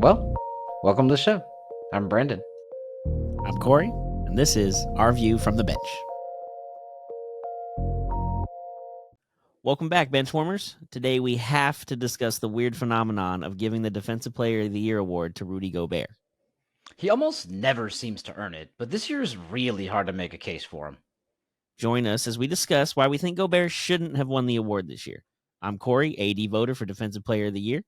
Well, welcome to the show. I'm Brendan. I'm Corey, and this is Our View from the Bench. Welcome back, Benchwarmers. Today we have to discuss the weird phenomenon of giving the Defensive Player of the Year award to Rudy Gobert. He almost never seems to earn it, but this year is really hard to make a case for him. Join us as we discuss why we think Gobert shouldn't have won the award this year. I'm Corey, AD voter for Defensive Player of the Year.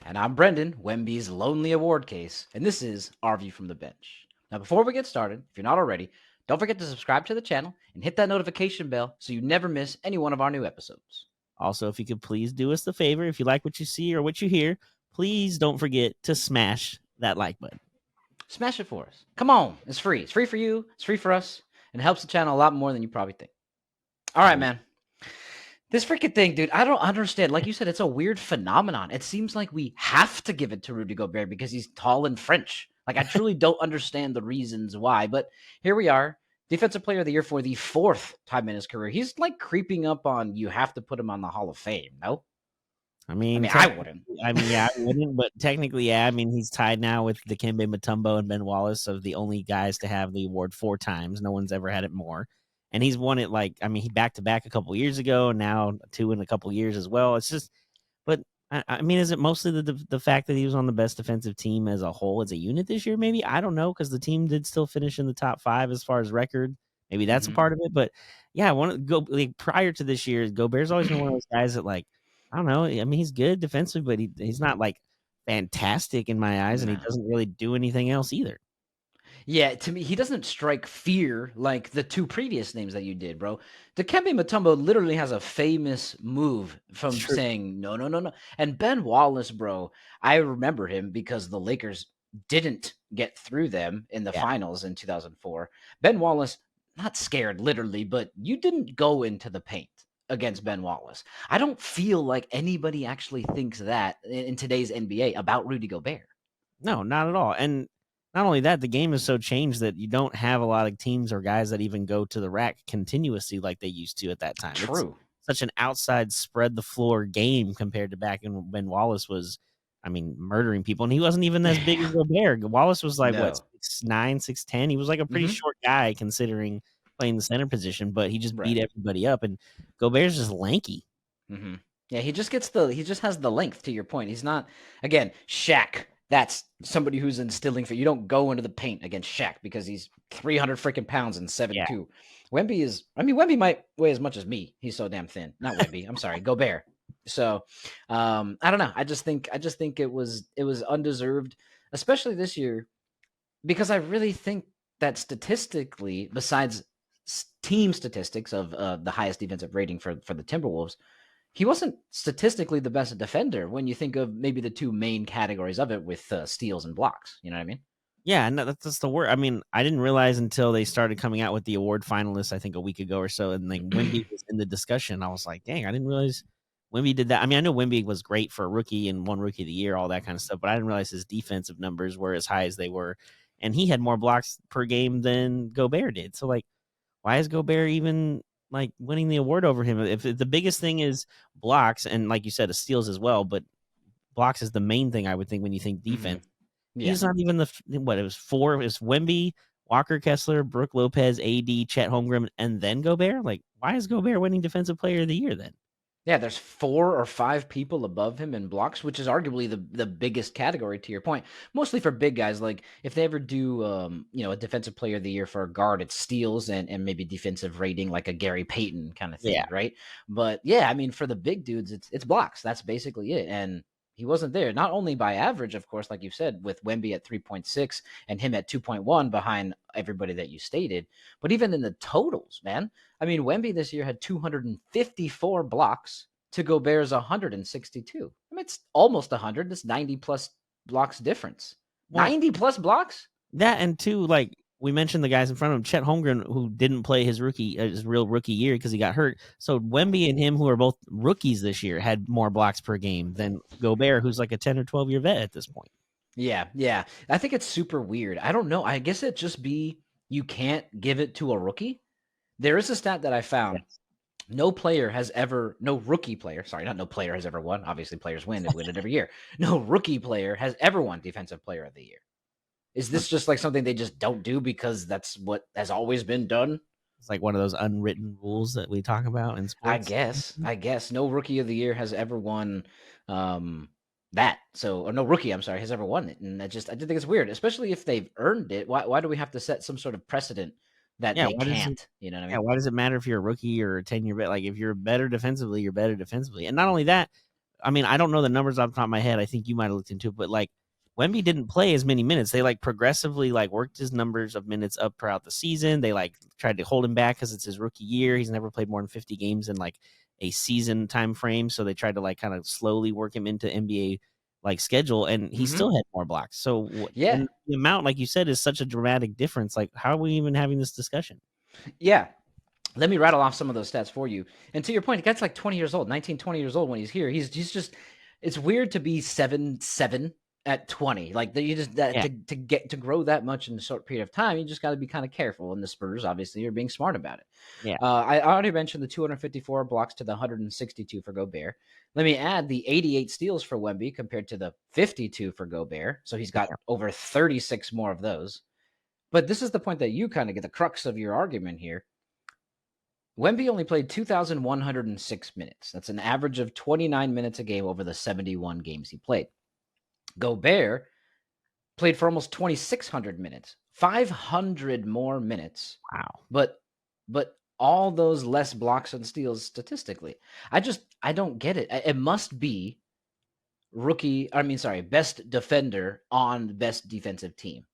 And I'm Brendan, Wemby's lonely award case, and this is Our View from the Bench. Now, before we get started, if you're not already, don't forget to subscribe to the channel and hit that notification bell so you never miss any one of our new episodes. Also, if you could please do us the favor, if you like what you see or what you hear, please don't forget to smash that like button. Smash it for us. Come on, it's free. It's free for you, it's free for us, and it helps the channel a lot more than you probably think. All right, man. This freaking thing, dude, I don't understand. Like you said, it's a weird phenomenon. It seems like we have to give it to Rudy Gobert because he's tall and French. Like, I truly don't understand the reasons why, but here we are. Defensive Player of the Year for the fourth time in his career. He's like creeping up on you have to put him on the Hall of Fame, no? I mean, I wouldn't. Yeah, I wouldn't, but technically, yeah. I mean, he's tied now with Dikembe Mutombo and Ben Wallace of the only guys to have the award 4 times. No one's ever had it more. And he's won it he back to back a couple years ago, and now 2 in a couple years as well. It's just, but I mean, is it mostly the fact that he was on the best defensive team as a whole, as a unit this year? Maybe, I don't know, because the team did still finish in the top 5 as far as record. Maybe that's a part of it. But yeah, prior to this year, Gobert's always been one of those guys that, like, I don't know. I mean, he's good defensively, but he's not like fantastic in my eyes, and he doesn't really do anything else either. Yeah, to me, he doesn't strike fear like the 2 previous names that you did, bro. Dikembe Mutombo literally has a famous move from saying, no, no, no, no. And Ben Wallace, bro, I remember him because the Lakers didn't get through them in the finals in 2004. Ben Wallace, not scared literally, but you didn't go into the paint against Ben Wallace. I don't feel like anybody actually thinks that in today's NBA about Rudy Gobert. No, not at all. And not only that, the game is so changed that you don't have a lot of teams or guys that even go to the rack continuously like they used to at that time. True. It's such an outside spread the floor game compared to back when Wallace was, I mean, murdering people. And he wasn't even as big as Gobert. Wallace was like, what, 6'9", 6'10"? He was like a pretty short guy considering playing the center position, but he just beat everybody up. And Gobert's just lanky. Mm-hmm. Yeah, he just has the length, to your point. He's not, again, Shaq. That's somebody who's instilling for you don't go into the paint against Shaq because he's 300 freaking pounds and 7'2". Yeah. Wemby might weigh as much as me. He's so damn thin. Not Wemby. I'm sorry, Gobert. So, I don't know. I just think it was undeserved, especially this year, because I really think that statistically, besides team statistics of the highest defensive rating for the Timberwolves, he wasn't statistically the best defender when you think of maybe the 2 main categories of it with steals and blocks. You know what I mean? Yeah, no, that's the word. I mean, I didn't realize until they started coming out with the award finalists, I think a week ago or so, and like Wemby was in the discussion. I was like, dang, I didn't realize Wemby did that. I mean, I know Wemby was great for a rookie and won Rookie of the Year, all that kind of stuff, but I didn't realize his defensive numbers were as high as they were. And he had more blocks per game than Gobert did. So, like, why is Gobert even like winning the award over him? If the biggest thing is blocks, and like you said, steals as well, but blocks is the main thing I would think when you think defense. Yeah. He's not even it was 4. It was Wemby, Walker Kessler, Brooke Lopez, AD, Chet Holmgren, and then Gobert. Like, why is Gobert winning Defensive Player of the Year then? Yeah, there's 4 or 5 people above him in blocks, which is arguably the biggest category, to your point. Mostly for big guys. Like, if they ever do, a Defensive Player of the Year for a guard, it's steals and maybe defensive rating, like a Gary Payton kind of thing, right? But yeah, I mean, for the big dudes, it's blocks. That's basically it. And he wasn't there, not only by average, of course, like you said, with Wemby at 3.6 and him at 2.1 behind everybody that you stated, but even in the totals, man. I mean, Wemby this year had 254 blocks to Gobert's 162. I mean, it's almost 100. That's 90-plus blocks difference. 90-plus blocks? That, and 2, like, we mentioned the guys in front of him, Chet Holmgren, who didn't play his real rookie year because he got hurt. So Wemby and him, who are both rookies this year, had more blocks per game than Gobert, who's like a 10 or 12-year vet at this point. Yeah. I think it's super weird. I don't know. I guess it just be you can't give it to a rookie. There is a stat that I found No player has ever, no rookie player, sorry, not no player has ever won. Obviously, players win and win it every year. No rookie player has ever won Defensive Player of the Year. Is this just like something they just don't do because that's what has always been done? It's like one of those unwritten rules that we talk about in I sports. guess. I guess no rookie of the year has ever won um, that. So, or no rookie, I'm sorry, has ever won it. And I just think it's weird, especially if they've earned it. Why do we have to set some sort of precedent that Yeah, they can't? You know what I mean? why does it matter if you're a rookie or a 10-year vet? Like if you're better defensively, you're better defensively. And not only that, I mean, I don't know the numbers off the top of my head. I think you might have looked into it, but like Wemby didn't play as many minutes. They like progressively like worked his numbers of minutes up throughout the season. They like tried to hold him back because it's his rookie year. He's never played more than 50 games in like a season time frame. So they tried to like kind of slowly work him into NBA like schedule, and he Mm-hmm. still had more blocks. So Yeah. and the amount, like you said, is such a dramatic difference. Like, how are we even having this discussion? Yeah. Let me rattle off some of those stats for you. And to your point, the guy's like 20 years old, 19, 20 years old when he's here. He's just, it's weird to be 7'7" at 20. Like you just that Yeah, to get to grow that much in a short period of time, you just got to be kind of careful. And the Spurs obviously are being smart about it. yeah, I already mentioned the 254 blocks to the 162 for Gobert. Let me add the 88 steals for Wemby compared to the 52 for Gobert. So he's got yeah. over 36 more of those. But this is the point that you kind of get the crux of your argument here. Wemby only played 2,106 minutes. That's an average of 29 minutes a game over the 71 games he played. Gobert played for almost 2,600 minutes, 500 more minutes, Wow. but all those less blocks and steals statistically. I don't get it. It must be best defender on best defensive team,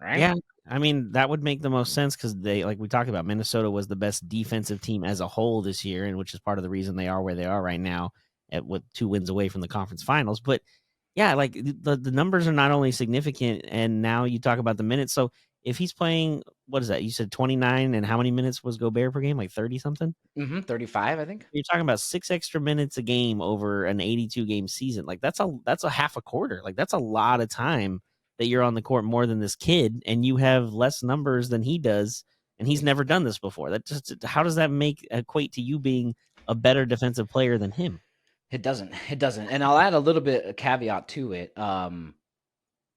right? Yeah, I mean, that would make the most sense because they, like we talked about, Minnesota was the best defensive team as a whole this year, and which is part of the reason they are where they are right now, at with 2 wins away from the conference finals. But yeah, like the numbers are not only significant, and now you talk about the minutes. So if he's playing, what is that? You said 29, and how many minutes was Gobert per game? Like 30 something. 35, I think. You're talking about 6 extra minutes a game over an 82 game season. Like that's a half a quarter. Like that's a lot of time that you're on the court more than this kid, and you have less numbers than he does, and he's never done this before. That just, how does that make equate to you being a better defensive player than him? It doesn't. It doesn't. And I'll add a little bit a caveat to it.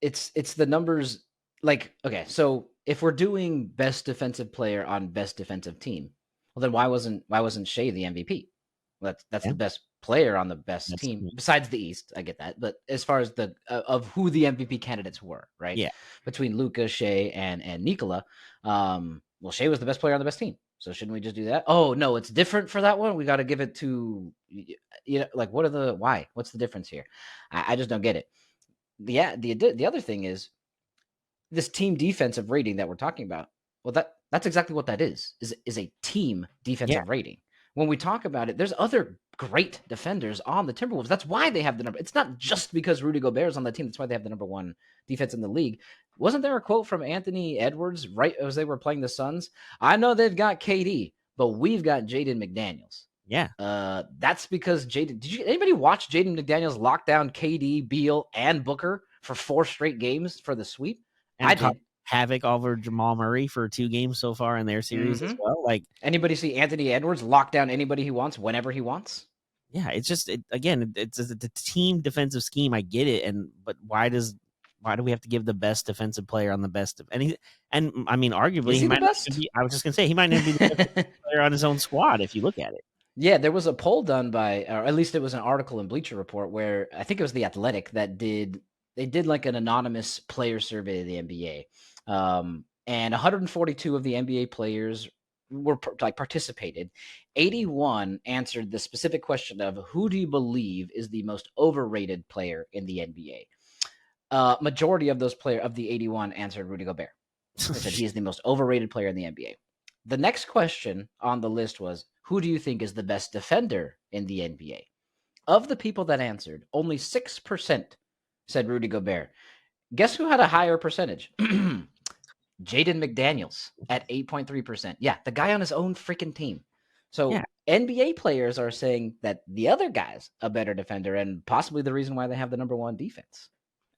It's the numbers, like, okay, so if we're doing best defensive player on best defensive team, well then why wasn't Shea the MVP? That's Yeah, the best player on the best that's team besides the East. I get that, but as far as the of who the MVP candidates were, right? yeah, Between Luka, Shea, and Nikola, well, Shea was the best player on the best team. So shouldn't we just do that? Oh no, it's different for that one. We got to give it to, like, what are the why? What's the difference here? I just don't get it. The other thing is this team defensive rating that we're talking about. Well, that's exactly what that is a team yeah, defensive rating. When we talk about it, there's other great defenders on the Timberwolves. That's why they have the number. It's not just because Rudy Gobert is on the team. That's why they have the number one defense in the league. Wasn't there a quote from Anthony Edwards right as they were playing the Suns? I know they've got KD, but we've got Jaden McDaniels. yeah. That's because Jaden. Did you anybody watch Jaden McDaniels lock down KD, Beal, and Booker for 4 straight games for the sweep? I And caught did. havoc over Jamal Murray for 2 games so far in their series as Mm-hmm. well. Like, Anybody see Anthony Edwards lock down anybody he wants whenever he wants? yeah, it's just again, it's a team defensive scheme. I get it, and but why do we have to give the best defensive player on the best? And I mean, arguably, Is he he the might not even best? be. I was just gonna say he might not be the best player on his own squad if you look at it. Yeah, there was a poll done by, or at least it was an article in Bleacher Report where I think it was the Athletic that did like an anonymous player survey of the NBA, and 142 of the NBA players were like participated. 81 answered the specific question of who do you believe is the most overrated player in the NBA. Majority of those player of the 81 answered Rudy Gobert. They said he is the most overrated player in the NBA. The next question on the list was, who do you think is the best defender in the NBA? Of the people that answered, only 6% said Rudy Gobert. Guess who had a higher percentage? Jaden McDaniels at 8.3%. Yeah, the guy on his own freaking team. Yeah, So NBA players are saying that the other guy's a better defender and possibly the reason why they have the number one defense.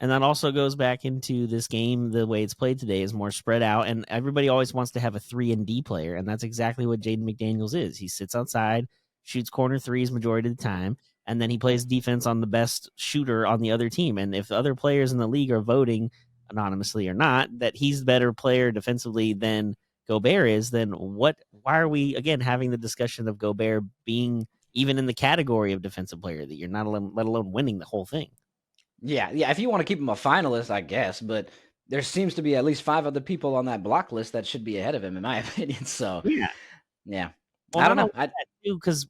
And that also goes back into this game. The way it's played today is more spread out, and everybody always wants to have a 3-and-D player, and that's exactly what Jaden McDaniels is. He sits outside, shoots corner threes majority of the time, and then he plays defense on the best shooter on the other team. And if the other players in the league are voting, anonymously or not, that he's the better player defensively than Gobert is, then why are we again having the discussion of Gobert being even in the category of defensive player of the year, not alone, let alone winning the whole thing? Yeah, yeah. If you want to keep him a finalist, I guess, but there seems to be at least 5 other people on that block list that should be ahead of him, in my opinion. So, Yeah. yeah, Well, I don't not know. only that too, because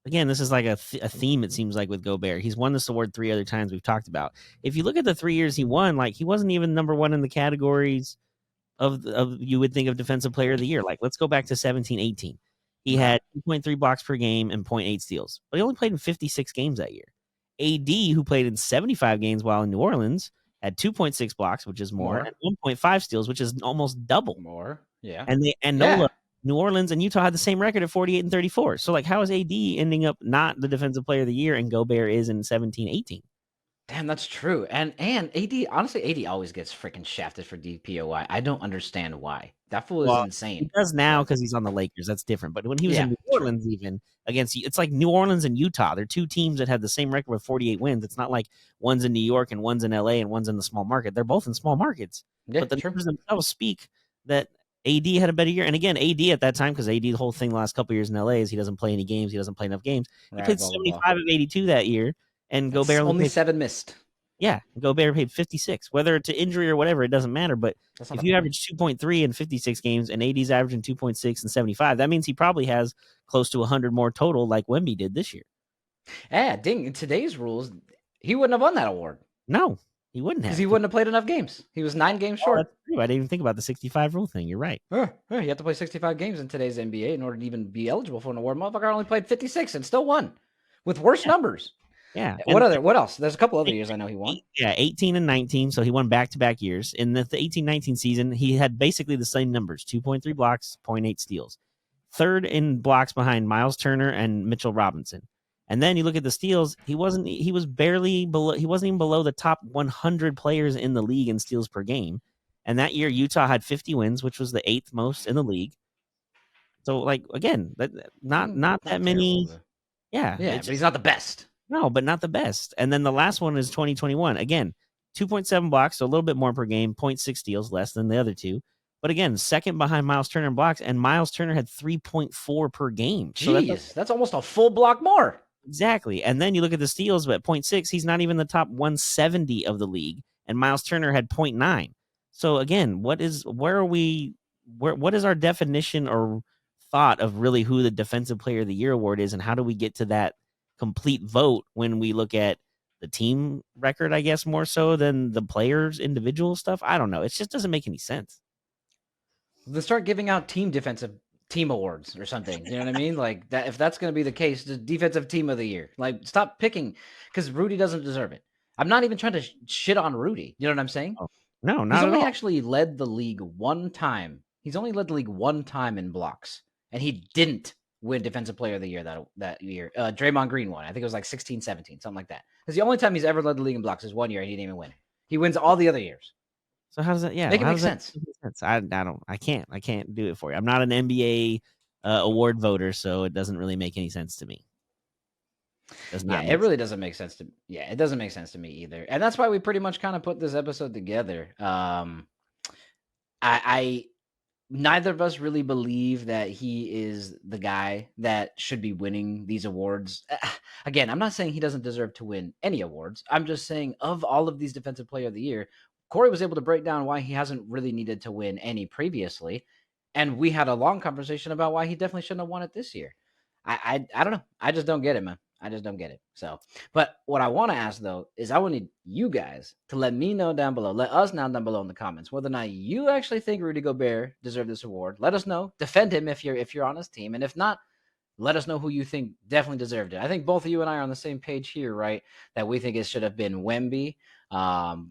again, this is like a theme. It seems like with Gobert, he's won this award 3 other times we've talked about. If you look at the 3 years he won, like he wasn't even number one in the categories of you would think of defensive player of the year. Like let's go back to 17-18. He Okay. had 2.3 blocks per game and 0.8 steals, but he only played in 56 games that year. AD, who played in 75 games while in New Orleans, had 2.6 blocks, which is more, and More, 1.5 steals, which is almost double. more. Yeah, And yeah. Nola, New Orleans and Utah had the same record at 48 and 34. So like how is AD ending up not the defensive player of the year and Gobert is in 17-18? Damn, that's true. And AD, honestly, AD always gets freaking shafted for DPOY. I don't understand why. That fool is Well, he insane. does now But because he's on the Lakers. That's different. But when he was in yeah, New true. Orleans, even against it's like New Orleans and Utah. They're two teams that had the same record with 48 wins. It's not like one's in New York and one's in LA and one's in the small market. They're both in small markets. Yeah, But the true. numbers themselves speak that AD had a better year. And again, AD at that time, because AD the whole thing the last couple years in LA is he doesn't play any games. He doesn't play enough games. He Right. played Blah blah blah. 75 of 82 that year, and Gobert That's only only played 7 missed. yeah, Gobert paid 56. Whether to injury or whatever, it doesn't matter. But That's not if the you point. average 2.3 in 56 games and AD's averaging 2.6 and 75, that means he probably has close to 100 more total like Wemby did this year. Yeah, ding. In today's rules, he wouldn't have won that award No, he wouldn't because have. he wouldn't have played enough games. He was 9 games Oh, short. that's true. I didn't even think about the 65 rule thing. You're right. You have to play 65 games in today's NBA in order to even be eligible for an award. Motherfucker only played 56 and still won with worse Yeah. numbers. Yeah. What else? There's a couple other years I know he won. 18 and 19. So he won back-to-back years. In the 18-19 season, he had basically the same numbers, 2.3 blocks, 0.8 steals. Third in blocks behind Miles Turner and Mitchell Robinson. And then you look at the steals, he wasn't even below the top 100 players in the league in steals per game. And that year Utah had 50 wins, which was the 8th most in the league. So like again, not that Not terrible. many. But Yeah, yeah, it's but he's just not the best. no, but not the best. And then the last one is 2021. Again, 2.7 blocks, so a little bit more per game, 0.6 steals, less than the other two. But again, second behind Miles Turner in blocks, and Miles Turner had 3.4 per game. So that's Jeez, that's almost a full block more. exactly. And then you look at the steals, but at 0.6, he's not even the top 170 of the league. And Miles Turner had 0.9. So again, what is our definition or thought of really who the defensive player of the year award is, and how do we get to that complete vote when we look at the team record, I guess, more so than the players' individual stuff? I don't know. It just doesn't make any sense. Let's start giving out team awards or something. You know what I mean? Like that. If that's going to be the case, the defensive team of the year. Like stop picking because Rudy doesn't deserve it. I'm not even trying to shit on Rudy. You know what I'm saying? Oh, no, He's not at only all. actually led the league one time. He's only led the league one time in blocks, and he didn't win Defensive Player of the Year that year. Draymond Green won. I think it was like 16, 17, something like that. It's the only time he's ever led the league in blocks is 1 year, and he didn't even win. He wins all the other years. So how does that? Yeah, Make it how make does that sense. make sense? I don't. I can't do it for you. I'm not an NBA award voter, so it doesn't really make any sense to me. Does Yeah, not it make sense. really doesn't make sense to. Yeah, it doesn't make sense to me either, and that's why we pretty much kind of put this episode together. I neither of us really believe that he is the guy that should be winning these awards. Again, I'm not saying he doesn't deserve to win any awards. I'm just saying of all of these defensive player of the year, Corey was able to break down why he hasn't really needed to win any previously. And we had a long conversation about why he definitely shouldn't have won it this year. I don't know. I just don't get it, man. I just don't get it. So, but what I want to ask though is I want you guys to let me know down below. Let us know down below in the comments whether or not you actually think Rudy Gobert deserved this award. Let us know. Defend him if you're on his team, and if not, let us know who you think definitely deserved it. I think both of you and I are on the same page here, right? That we think it should have been Wemby.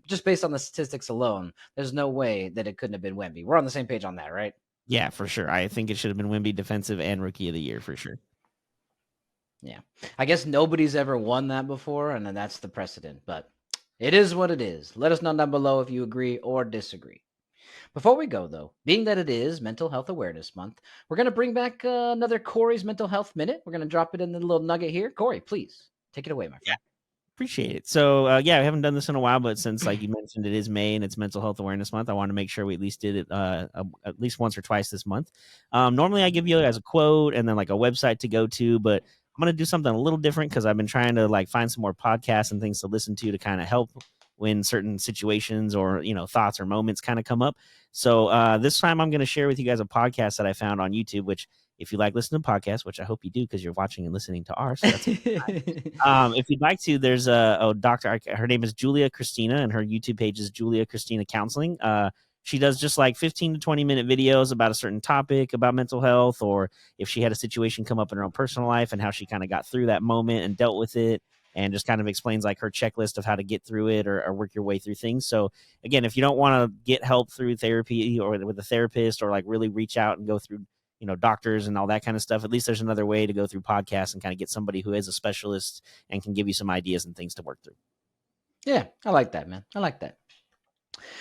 Just based on the statistics alone, there's no way that it couldn't have been Wemby. We're on the same page on that, right? Yeah, for sure. I think it should have been Wemby defensive and rookie of the year for sure. Yeah. I guess nobody's ever won that before, and then that's the precedent. But It is what it is. Let us know down below if you agree or disagree. Before we go, though, being that it is Mental Health Awareness Month, we're going to bring back another Corey's Mental Health Minute. We're going to drop it in the little nugget here. Corey, please take it away, my friend. Appreciate it. So yeah, I haven't done this in a while, but since like you mentioned, it is May and it's Mental Health Awareness Month, I want to make sure we at least did it at least once or twice this month. Normally, I give you guys a quote and then like a website to go to, but I'm gonna do something a little different because I've been trying to like find some more podcasts and things to listen to kind of help when certain situations or thoughts or moments kind of come up. So this time, I'm going to share with you guys a podcast that I found on YouTube, which if you like listening to podcasts, which I hope you do because you're watching and listening to ours, so that's if you'd like to, there's a doctor. Her name is Julia Christina, and her YouTube page is Julia Christina Counseling. She does just like 15 to 20-minute videos about a certain topic about mental health, or if she had a situation come up in her own personal life and how she kind of got through that moment and dealt with it, and just kind of explains like her checklist of how to get through it or work your way through things. So again, if you don't want to get help through therapy or with a therapist or like really reach out and go through doctors and all that kind of stuff, at least there's another way to go through podcasts and kind of get somebody who is a specialist and can give you some ideas and things to work through. Yeah, I like that, man. I like that.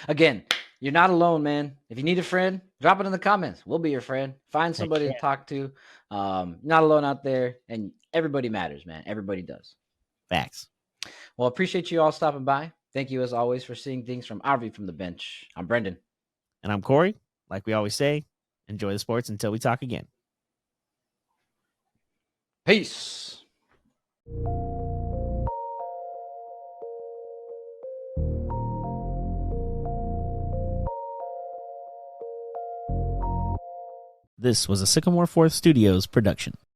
Again, you're not alone, man. If you need a friend, drop it in the comments. We'll be your friend. Find somebody to talk to. Not alone out there, and everybody matters, man. Everybody does. Facts. Well, appreciate you all stopping by. Thank you, as always, for seeing things from our view from the bench. I'm Brendan. And I'm Corey. Like we always say, enjoy the sports until we talk again. Peace. This was a Sycamore Fourth Studios production.